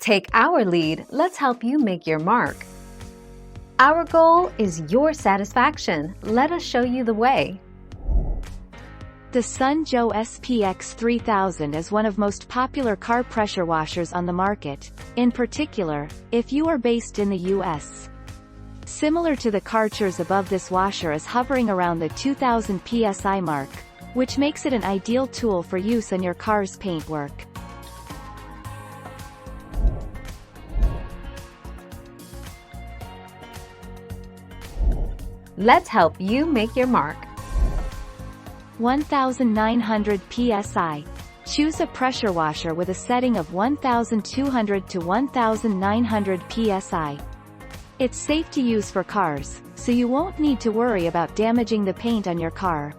Take our lead, let's help you make your mark. Our goal is your satisfaction. Let us show you the way. The Sunjoe SPX 3000 is one of most popular car pressure washers on the market, in particular, if you are based in the US. Similar to the Karchers above, this washer is hovering around the 2000 psi mark, which makes it an ideal tool for use on your car's paintwork. Let's help you make your mark. 1900 psi. Choose a pressure washer with a setting of 1200 to 1900 psi. It's safe to use for cars, so you won't need to worry about damaging the paint on your car.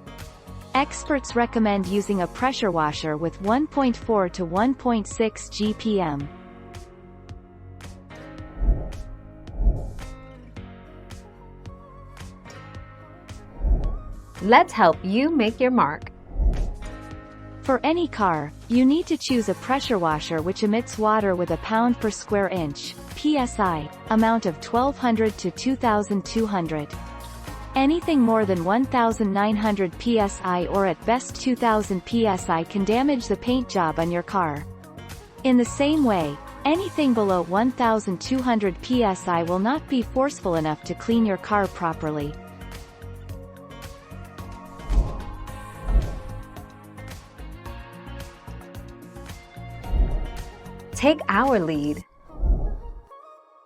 Experts recommend using a pressure washer with 1.4 to 1.6 GPM. Let's help you make your mark. For any car, you need to choose a pressure washer which emits water with a pound per square inch (psi) amount of 1200 to 2200. Anything more than 1900 psi or at best 2000 psi can damage the paint job on your car. In the same way, anything below 1200 psi will not be forceful enough to clean your car properly. Take our lead.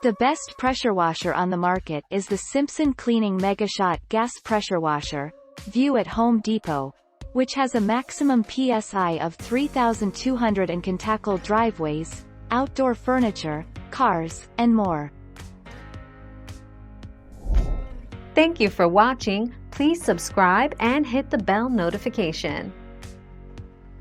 The best pressure washer on the market is the Simpson Cleaning MegaShot Gas Pressure Washer, View at Home Depot, which has a maximum PSI of 3200 and can tackle driveways, outdoor furniture, cars, and more. Thank you for watching. Please subscribe and hit the bell notification.